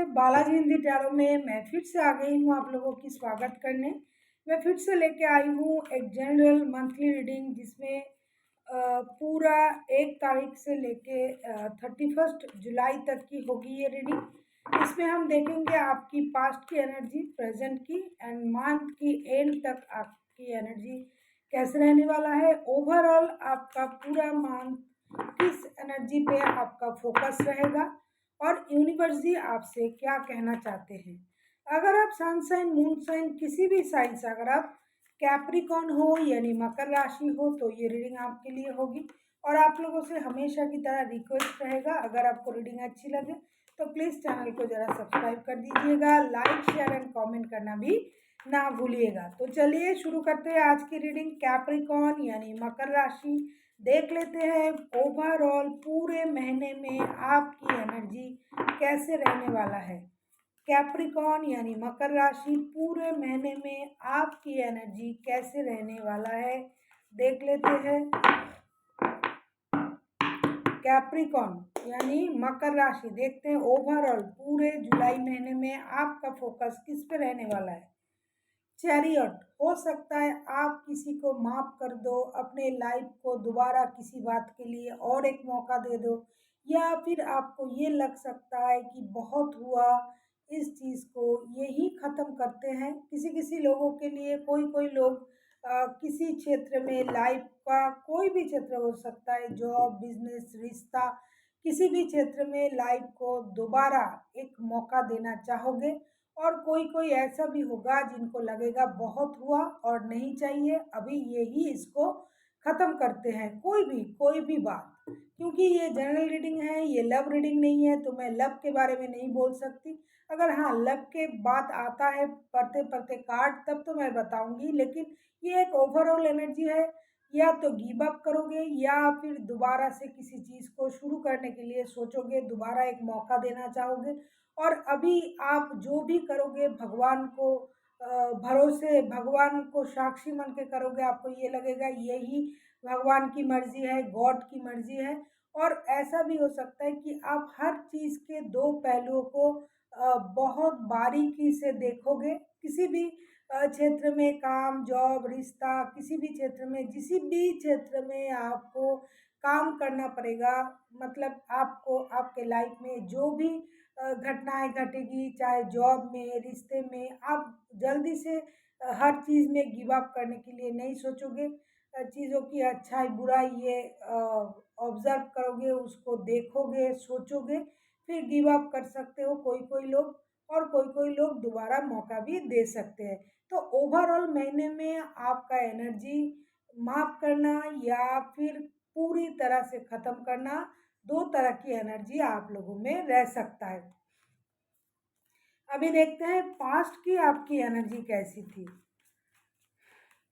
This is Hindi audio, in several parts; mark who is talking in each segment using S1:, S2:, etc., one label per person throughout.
S1: बालाजी हिंदी टैरो में मैं फिर से आ गई हूँ आप लोगों की स्वागत करने। मैं फिर से लेके आई हूँ एक जनरल मंथली रीडिंग जिसमें पूरा 1 तारीख से लेके 31 जुलाई तक की होगी ये रीडिंग। इसमें हम देखेंगे आपकी पास्ट की एनर्जी, प्रेजेंट की एंड मंथ की एंड तक आपकी एनर्जी कैसे रहने वाला है। ओवरऑल आपका पूरा मंथ किस एनर्जी पे आपका फोकस रहेगा और यूनिवर्स जी आपसे क्या कहना चाहते हैं। अगर आप सन साइन, मून साइन, किसी भी साइन से अगर आप कैप्रिकॉन हो यानी मकर राशि हो तो ये रीडिंग आपके लिए होगी। और आप लोगों से हमेशा की तरह रिक्वेस्ट रहेगा, अगर आपको रीडिंग अच्छी लगे तो प्लीज़ चैनल को ज़रा सब्सक्राइब कर दीजिएगा, लाइक शेयर एंड कमेंट करना भी ना भूलिएगा। तो चलिए शुरू करते हैं आज की रीडिंग। कैप्रिकॉन यानी मकर राशि, देख लेते हैं ओवरऑल पूरे महीने में आपकी एनर्जी कैसे रहने वाला है। कैप्रिकॉन यानी मकर राशि, पूरे महीने में आपकी एनर्जी कैसे रहने वाला है देख लेते हैं। कैप्रिकॉन यानी मकर राशि, देखते हैं ओवरऑल पूरे जुलाई महीने में आपका फोकस किस पे रहने वाला है। चैरियट, हो सकता है आप किसी को माफ़ कर दो, अपने लाइफ को दोबारा किसी बात के लिए और एक मौका दे दो, या फिर आपको ये लग सकता है कि बहुत हुआ, इस चीज़ को यही ख़त्म करते हैं। किसी किसी लोगों के लिए कोई लोग किसी क्षेत्र में लाइफ का कोई भी क्षेत्र हो सकता है, जॉब, बिजनेस, रिश्ता, किसी भी क्षेत्र में लाइफ को दोबारा एक मौका देना चाहोगे। और कोई ऐसा भी होगा जिनको लगेगा बहुत हुआ और नहीं चाहिए, अभी यही इसको ख़त्म करते हैं, कोई भी बात। क्योंकि ये जनरल रीडिंग है, ये लव रीडिंग नहीं है, तो मैं लव के बारे में नहीं बोल सकती। अगर हाँ लव के बात आता है पढ़ते पढ़ते कार्ड तब तो मैं बताऊंगी, लेकिन ये एक ओवरऑल एनर्जी है। या तो गिव अप करोगे या फिर दोबारा से किसी चीज़ को शुरू करने के लिए सोचोगे, दोबारा एक मौका देना चाहोगे। और अभी आप जो भी करोगे भगवान को भरोसे, भगवान को साक्षी मान के करोगे। आपको ये लगेगा यही भगवान की मर्जी है, गॉड की मर्जी है। और ऐसा भी हो सकता है कि आप हर चीज़ के दो पहलुओं को बहुत बारीकी से देखोगे। किसी भी क्षेत्र में, काम, जॉब, रिश्ता, किसी भी क्षेत्र में, जिस भी क्षेत्र में आपको काम करना पड़ेगा, मतलब आपको आपके लाइफ में जो भी घटनाएं घटेगी, चाहे जॉब में, रिश्ते में, आप जल्दी से हर चीज़ में गिव अप करने के लिए नहीं सोचोगे। चीज़ों की अच्छाई बुराई ये ऑब्ज़र्व करोगे, उसको देखोगे, सोचोगे, फिर गिव अप कर सकते हो कोई लोग। और कोई लोग दोबारा मौका भी दे सकते हैं। तो ओवरऑल महीने में आपका एनर्जी माफ़ करना या फिर पूरी तरह से ख़त्म करना, 2 तरह की एनर्जी आप लोगों में रह सकता है। अभी देखते हैं पास्ट की आपकी एनर्जी कैसी थी।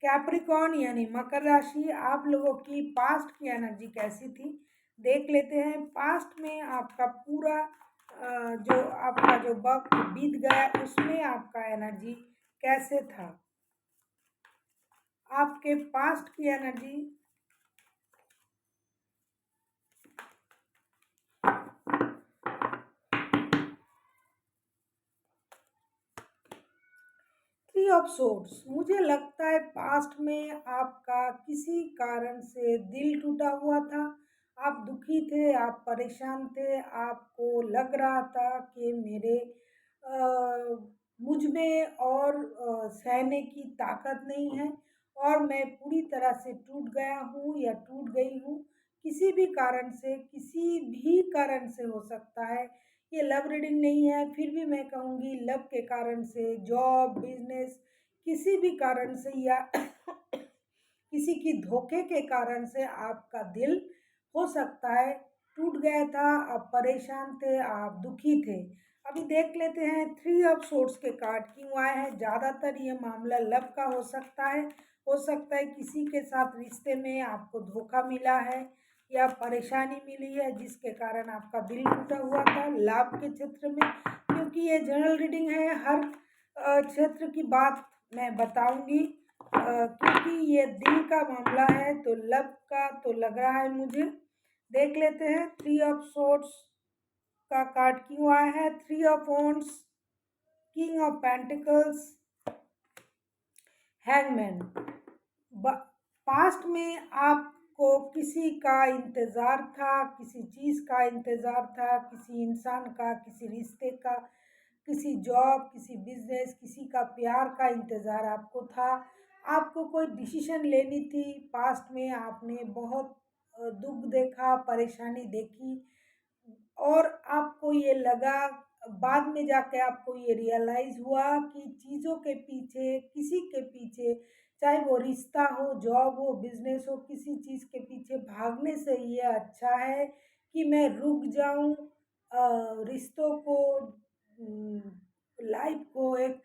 S1: कैप्रिकॉन यानी मकर राशि, आप लोगों की पास्ट की एनर्जी कैसी थी देख लेते हैं। पास्ट में आपका पूरा जो आपका जो वक्त बीत गया उसमें आपका एनर्जी कैसे था। आपके पास्ट की एनर्जी, 3 ऑफ सोर्ड्स, मुझे लगता है पास्ट में आपका किसी कारण से दिल टूटा हुआ था। आप दुखी थे, आप परेशान थे, आपको लग रहा था कि मेरे मुझ में और सहने की ताकत नहीं है और मैं पूरी तरह से टूट गया हूँ या टूट गई हूँ। किसी भी कारण से, किसी भी कारण से हो सकता है। ये लव रीडिंग नहीं है, फिर भी मैं कहूँगी लव के कारण से, जॉब, बिजनेस, किसी भी कारण से, या किसी की धोखे के कारण से आपका दिल हो सकता है टूट गया था। आप परेशान थे, आप दुखी थे। अभी देख लेते हैं 3 ऑफ सोर्ड्स के कार्ड क्यों आए हैं। ज़्यादातर ये मामला लव का हो सकता है किसी के साथ रिश्ते में आपको धोखा मिला है या परेशानी मिली है जिसके कारण आपका दिल टूटा हुआ था। लाभ के क्षेत्र में, क्योंकि ये जनरल रीडिंग है, हर क्षेत्र की बात मैं बताऊंगी, क्योंकि ये दिल का मामला है तो लव का तो लग रहा है मुझे। देख लेते हैं 3 ऑफ सोर्ड्स का कार्ड क्यों आया है? 3 of wands, king of pentacles, hangman. Past में आपको किसी का इंतज़ार था, किसी चीज़ का इंतज़ार था, किसी इंसान का, किसी रिश्ते का, किसी जॉब, किसी बिजनेस, किसी का प्यार का इंतज़ार आपको था। आपको कोई डिसीजन लेनी थी। पास्ट में आपने बहुत दुख देखा, परेशानी देखी, और आपको ये लगा, बाद में जाके आपको ये रियलाइज़ हुआ कि चीज़ों के पीछे, किसी के पीछे, चाहे वो रिश्ता हो, जॉब हो, बिजनेस हो, किसी चीज़ के पीछे भागने से ये अच्छा है कि मैं रुक जाऊं, रिश्तों को, लाइफ को एक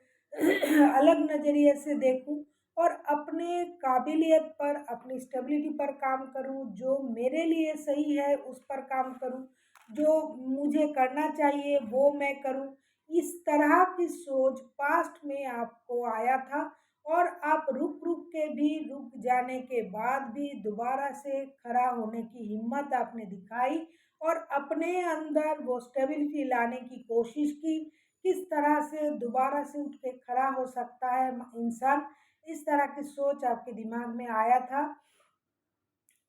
S1: अलग नज़रिए से देखूं और अपने काबिलियत पर, अपनी स्टेबिलिटी पर काम करूं, जो मेरे लिए सही है उस पर काम करूं, जो मुझे करना चाहिए वो मैं करूं। इस तरह की सोच पास्ट में आपको आया था, और आप रुक रुक के भी, रुक जाने के बाद भी दोबारा से खड़ा होने की हिम्मत आपने दिखाई और अपने अंदर वो स्टेबिलिटी लाने की कोशिश की। किस तरह से दोबारा से उठ के खड़ा हो सकता है इंसान, इस तरह की सोच आपके दिमाग में आया था,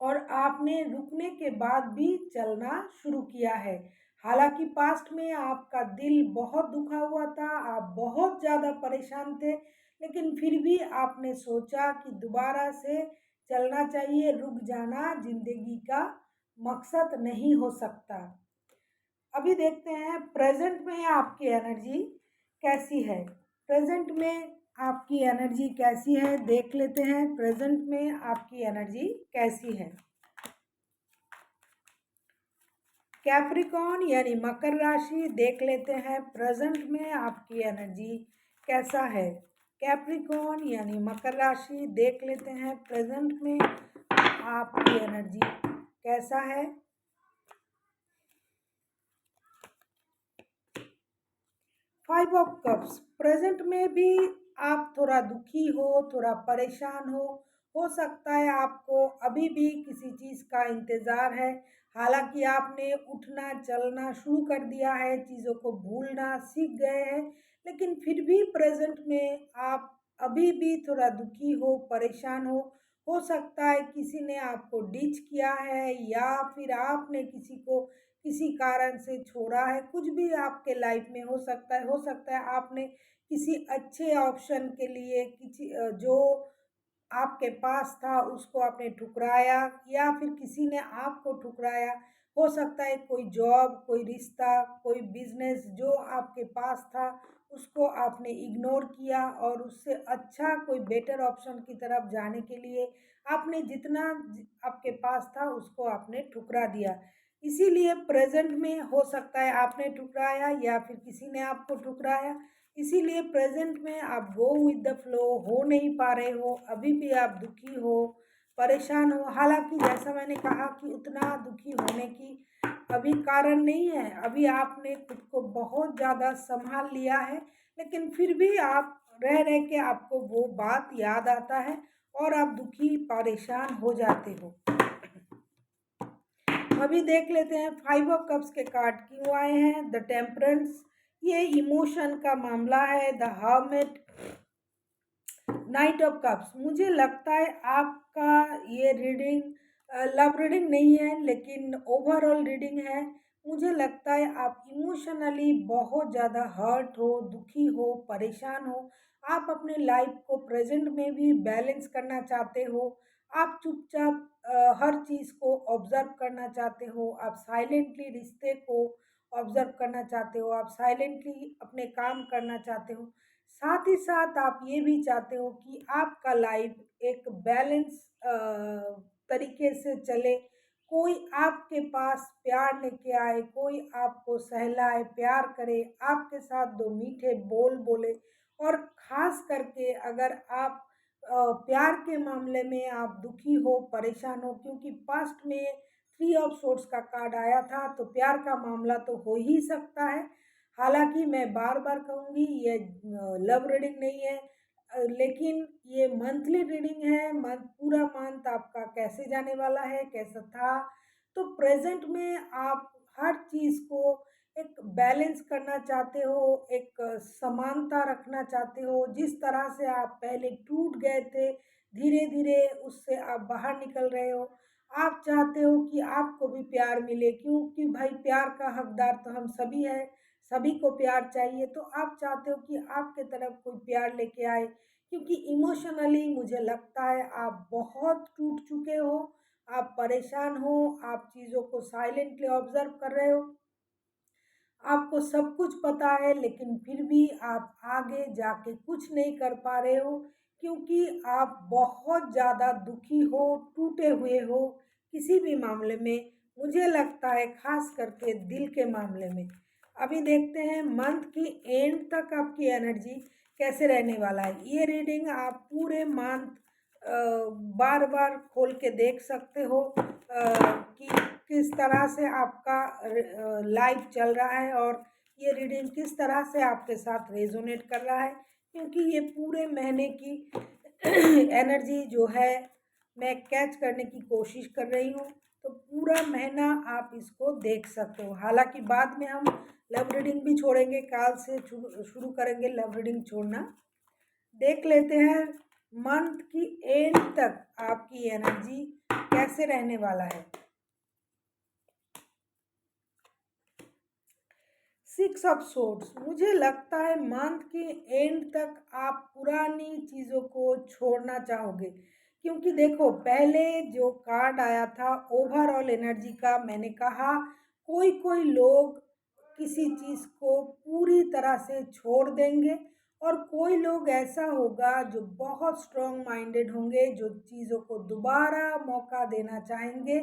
S1: और आपने रुकने के बाद भी चलना शुरू किया है। हालाँकि पास्ट में आपका दिल बहुत दुखा हुआ था, आप बहुत ज़्यादा परेशान थे, लेकिन फिर भी आपने सोचा कि दोबारा से चलना चाहिए, रुक जाना ज़िंदगी का मकसद नहीं हो सकता। अभी देखते हैं प्रेज़ेंट में आपकी एनर्जी कैसी है। प्रेज़ेंट में आपकी एनर्जी कैसी है, देख लेते हैं प्रेज़ेंट में आपकी एनर्जी कैसी है। कैप्रिकॉर्न यानी मकर राशि, देख लेते हैं प्रेजेंट में आपकी एनर्जी कैसा है। कैप्रिकॉर्न यानी मकर राशि, देख लेते हैं प्रेजेंट में आपकी एनर्जी कैसा है। फाइव ऑफ कप्स, प्रेजेंट में भी आप थोड़ा दुखी हो, थोड़ा परेशान हो सकता है आपको अभी भी किसी चीज़ का इंतज़ार है। हालांकि आपने उठना चलना शुरू कर दिया है, चीज़ों को भूलना सीख गए हैं, लेकिन फिर भी प्रेजेंट में आप अभी भी थोड़ा दुखी हो, परेशान हो सकता है किसी ने आपको डिच किया है, या फिर आपने किसी को किसी कारण से छोड़ा है। कुछ भी आपके लाइफ में हो सकता है आपने किसी अच्छे ऑप्शन के लिए किसी जो आपके पास था उसको आपने ठुकराया, या फिर किसी ने आपको ठुकराया। हो सकता है कोई जॉब, कोई रिश्ता, कोई बिजनेस जो आपके पास था उसको आपने इग्नोर किया, और उससे अच्छा कोई बेटर ऑप्शन की तरफ जाने के लिए आपने जितना आपके पास था उसको आपने ठुकरा दिया। इसीलिए प्रेजेंट में हो सकता है आपने ठुकराया या फिर किसी ने आपको ठुकराया। इसीलिए प्रेजेंट में आप गो विद द फ्लो हो नहीं पा रहे हो, अभी भी आप दुखी हो, परेशान हो। हालांकि जैसा मैंने कहा कि उतना दुखी होने की अभी कारण नहीं है, अभी आपने खुद को बहुत ज़्यादा संभाल लिया है, लेकिन फिर भी आप रह रह के आपको वो बात याद आता है और आप दुखी परेशान हो जाते हो। अभी देख लेते हैं फाइव ऑफ कप्स के कार्ड क्यों आए हैं। द टेम्परेंस, ये इमोशन का मामला है। The hermit, night of cups, मुझे लगता है आपका ये रीडिंग लव रीडिंग नहीं है, लेकिन ओवरऑल रीडिंग है। मुझे लगता है आप इमोशनली बहुत ज़्यादा हर्ट हो, दुखी हो, परेशान हो। आप अपने लाइफ को प्रेजेंट में भी बैलेंस करना चाहते हो। आप चुपचाप हर चीज़ को ऑब्जर्व करना चाहते हो। आप साइलेंटली रिश्ते को ऑब्जर्व करना चाहते हो। आप साइलेंटली अपने काम करना चाहते हो। साथ ही साथ आप ये भी चाहते हो कि आपका लाइफ एक बैलेंस तरीके से चले। कोई आपके पास प्यार लेके आए, कोई आपको सहलाए, प्यार करे, आपके साथ दो मीठे बोल बोले। और ख़ास करके अगर आप प्यार के मामले में आप दुखी हो, परेशान हो, क्योंकि पास्ट में 3 ऑफ सोर्ड्स का कार्ड आया था, तो प्यार का मामला तो हो ही सकता है। हालाँकि मैं बार-बार कहूँगी ये लव रीडिंग नहीं है, लेकिन ये मंथली रीडिंग है। पूरा मंथ आपका कैसे जाने वाला है, कैसा था। तो प्रेज़ेंट में आप हर चीज़ को एक बैलेंस करना चाहते हो, एक समानता रखना चाहते हो। जिस तरह से आप पहले टूट गए थे, धीरे-धीरे उससे आप बाहर निकल रहे हो। आप चाहते हो कि आपको भी प्यार मिले, क्योंकि भाई प्यार का हकदार तो हम सभी हैं, सभी को प्यार चाहिए। तो आप चाहते हो कि आपके तरफ कोई प्यार लेके आए, क्योंकि इमोशनली मुझे लगता है आप बहुत टूट चुके हो, आप परेशान हो, आप चीज़ों को साइलेंटली ऑब्ज़र्व कर रहे हो। आपको सब कुछ पता है, लेकिन फिर भी आप आगे जाके कुछ नहीं कर पा रहे हो, क्योंकि आप बहुत ज़्यादा दुखी हो, टूटे हुए हो किसी भी मामले में। मुझे लगता है ख़ास करके दिल के मामले में। अभी देखते हैं मंथ की एंड तक आपकी एनर्जी कैसे रहने वाला है। ये रीडिंग आप पूरे मंथ बार बार खोल के देख सकते हो कि किस तरह से आपका लाइफ चल रहा है, और ये रीडिंग किस तरह से आपके साथ रेजोनेट कर रहा है, क्योंकि ये पूरे महीने की एनर्जी जो है मैं कैच करने की कोशिश कर रही हूँ। तो पूरा महीना आप इसको देख सकते हो। हालांकि बाद में हम लव रीडिंग भी छोड़ेंगे, काल से शुरू करेंगे लव रीडिंग छोड़ना। देख लेते हैं मंथ की एंड तक आपकी एनर्जी कैसे रहने वाला है। 6 ऑफ सोर्ड्स, मुझे लगता है मंथ के एंड तक आप पुरानी चीज़ों को छोड़ना चाहोगे, क्योंकि देखो पहले जो कार्ड आया था ओवरऑल एनर्जी का, मैंने कहा कोई कोई लोग किसी चीज़ को पूरी तरह से छोड़ देंगे, और कोई लोग ऐसा होगा जो बहुत स्ट्रॉन्ग माइंडेड होंगे, जो चीज़ों को दोबारा मौका देना चाहेंगे,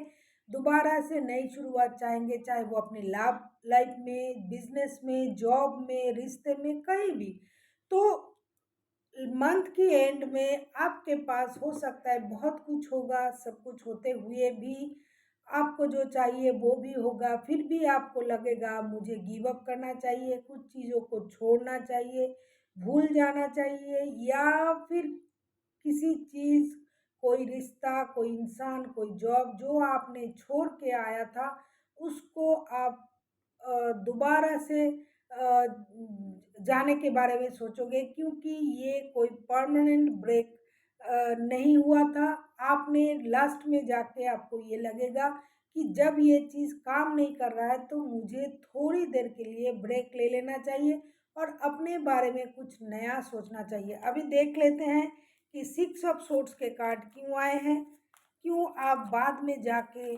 S1: दोबारा से नई शुरुआत चाहेंगे, चाहे वो अपने लाभ लाइफ में, बिजनेस में, जॉब में, रिश्ते में, कहीं भी। तो मंथ की एंड में आपके पास हो सकता है बहुत कुछ होगा, सब कुछ होते हुए भी आपको जो चाहिए वो भी होगा, फिर भी आपको लगेगा मुझे गिव अप करना चाहिए, कुछ चीज़ों को छोड़ना चाहिए, भूल जाना चाहिए, या फिर किसी चीज़, कोई रिश्ता, कोई इंसान, कोई जॉब जो आपने छोड़ के आया था, उसको आप दोबारा से जाने के बारे में सोचोगे, क्योंकि ये कोई परमानेंट ब्रेक नहीं हुआ था। आपने लास्ट में जाके आपको ये लगेगा कि जब ये चीज़ काम नहीं कर रहा है तो मुझे थोड़ी देर के लिए ब्रेक ले लेना चाहिए और अपने बारे में कुछ नया सोचना चाहिए। अभी देख लेते हैं कि 6 ऑफ सोर्ड्स के कार्ड क्यों आए हैं, क्यों आप बाद में जाके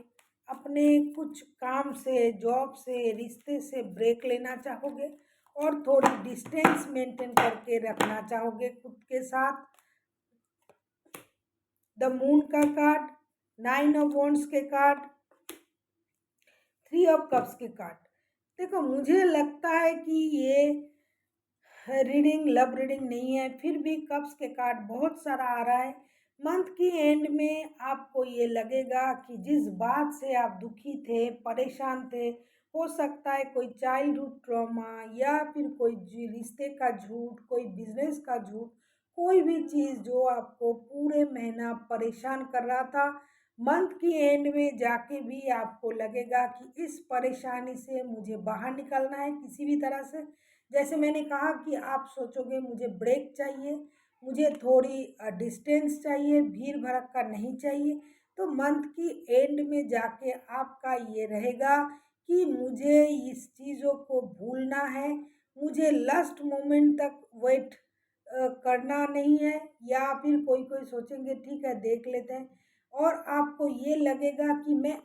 S1: अपने कुछ काम से, जॉब से, रिश्ते से ब्रेक लेना चाहोगे और थोड़ी डिस्टेंस मेंटेन करके रखना चाहोगे खुद के साथ। द मून का कार्ड, 9 ऑफ वॉन्ड्स के कार्ड, 3 ऑफ कप्स के कार्ड। देखो मुझे लगता है कि ये रीडिंग लव रीडिंग नहीं है, फिर भी कप्स के कार्ड बहुत सारा आ रहा है। मंथ की एंड में आपको ये लगेगा कि जिस बात से आप दुखी थे, परेशान थे, हो सकता है कोई चाइल्डहुड ट्रॉमा, या फिर कोई रिश्ते का झूठ, कोई बिजनेस का झूठ, कोई भी चीज़ जो आपको पूरे महीना परेशान कर रहा था, मंथ की एंड में जाके भी आपको लगेगा कि इस परेशानी से मुझे बाहर निकलना है किसी भी तरह से। जैसे मैंने कहा कि आप सोचोगे मुझे ब्रेक चाहिए, मुझे थोड़ी डिस्टेंस चाहिए, भीड़ भड़क का नहीं चाहिए। तो मंथ की एंड में जाके आपका ये रहेगा कि मुझे इस चीज़ों को भूलना है, मुझे लास्ट मोमेंट तक वेट करना नहीं है, या फिर कोई कोई सोचेंगे ठीक है देख लेते हैं, और आपको ये लगेगा कि मैं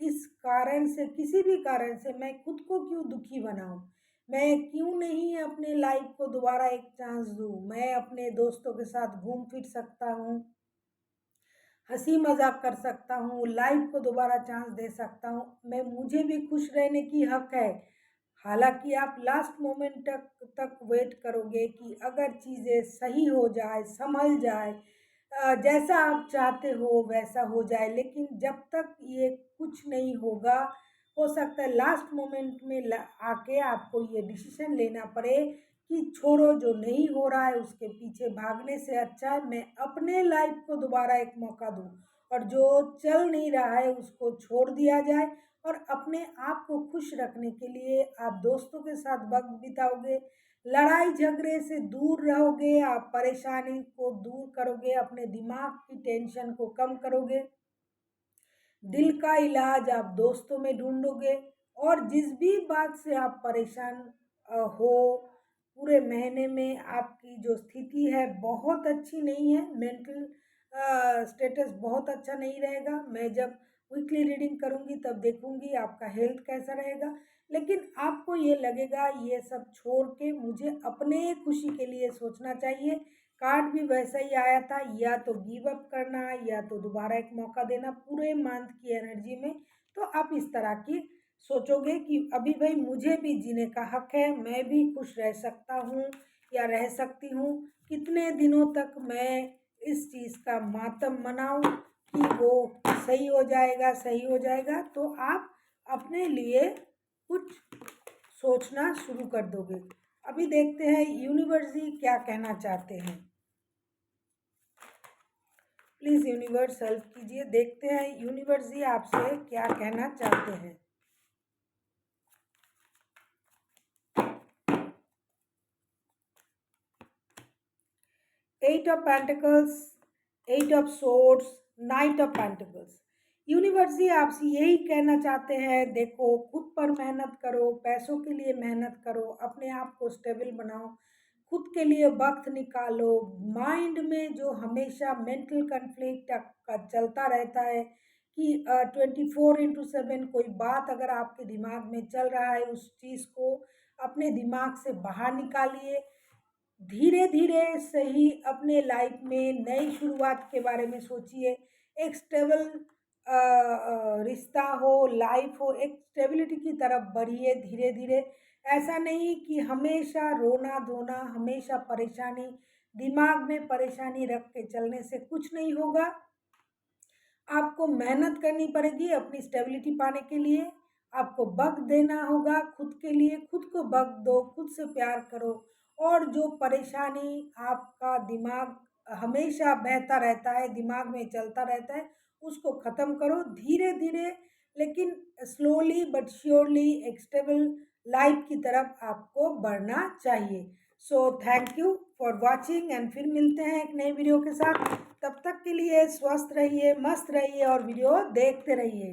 S1: इस कारण से, किसी भी कारण से मैं खुद को क्यों दुखी बनाऊं, मैं क्यों नहीं अपने लाइफ को दोबारा एक चांस दूँ। मैं अपने दोस्तों के साथ घूम फिर सकता हूँ, हँसी मज़ाक कर सकता हूँ, लाइफ को दोबारा चांस दे सकता हूँ। मैं, मुझे भी खुश रहने की हक है। हालाँकि आप लास्ट मोमेंट तक वेट करोगे कि अगर चीज़ें सही हो जाए, संभल जाए, जैसा आप चाहते हो वैसा हो जाए, लेकिन जब तक ये कुछ नहीं होगा, हो सकता है लास्ट मोमेंट में आके आपको ये डिसीजन लेना पड़े कि छोड़ो, जो नहीं हो रहा है उसके पीछे भागने से अच्छा है मैं अपने लाइफ को दोबारा एक मौका दूँ, और जो चल नहीं रहा है उसको छोड़ दिया जाए और अपने आप को खुश रखने के लिए आप दोस्तों के साथ वक्त बिताओगे, लड़ाई झगड़े से दूर रहोगे, आप परेशानी को दूर करोगे, अपने दिमाग की टेंशन को कम करोगे, दिल का इलाज आप दोस्तों में ढूंढोगे और जिस भी बात से आप परेशान हो, पूरे महीने में आपकी जो स्थिति है बहुत अच्छी नहीं है, मेंटल स्टेटस बहुत अच्छा नहीं रहेगा। मैं जब वीकली रीडिंग करूँगी तब देखूँगी आपका हेल्थ कैसा रहेगा, लेकिन आपको ये लगेगा ये सब छोड़ के मुझे अपने खुशी के लिए सोचना चाहिए। कार्ड भी वैसा ही आया था, या तो गिव अप करना या तो दोबारा एक मौका देना पूरे मंथ की एनर्जी में। तो आप इस तरह की सोचोगे कि अभी भाई मुझे भी जीने का हक है, मैं भी खुश रह सकता हूँ या रह सकती हूँ, कितने दिनों तक मैं इस चीज़ का मातम मनाऊँ कि वो सही हो जाएगा सही हो जाएगा। तो आप अपने लिए कुछ सोचना शुरू कर दोगे। अभी देखते हैं यूनिवर्स जी क्या कहना चाहते हैं। प्लीज़ यूनिवर्स हेल्प कीजिए, देखते हैं यूनिवर्स जी आपसे क्या कहना चाहते हैं। Eight of pentacles, eight of swords, knight of pentacles. Universe जी आपसे यही कहना चाहते हैं, देखो खुद पर मेहनत करो, पैसों के लिए मेहनत करो, अपने आप को स्टेबल बनाओ, खुद के लिए वक्त निकालो। माइंड में जो हमेशा मेंटल कन्फ्लिक्ट का चलता रहता है कि 24/7 कोई बात अगर आपके दिमाग में चल रहा है, उस चीज़ को अपने दिमाग से बाहर निकालिए। धीरे धीरे सही अपने लाइफ में नई शुरुआत के बारे में सोचिए। एक स्टेबल रिश्ता हो, लाइफ हो, एक स्टेबिलिटी की तरफ बढ़िए धीरे धीरे। ऐसा नहीं कि हमेशा रोना धोना, हमेशा परेशानी, दिमाग में परेशानी रख के चलने से कुछ नहीं होगा। आपको मेहनत करनी पड़ेगी अपनी स्टेबिलिटी पाने के लिए। आपको वक़्त देना होगा खुद के लिए, खुद को वक़्त दो, खुद से प्यार करो। और जो परेशानी आपका दिमाग हमेशा बहता रहता है, दिमाग में चलता रहता है, उसको ख़त्म करो धीरे-धीरे, लेकिन स्लोली बट श्योरली एक स्टेबल लाइफ़ की तरफ आपको बढ़ना चाहिए। So thank you for watching and फिर मिलते हैं एक नई वीडियो के साथ। तब तक के लिए स्वस्थ रहिए, मस्त रहिए और वीडियो देखते रहिए।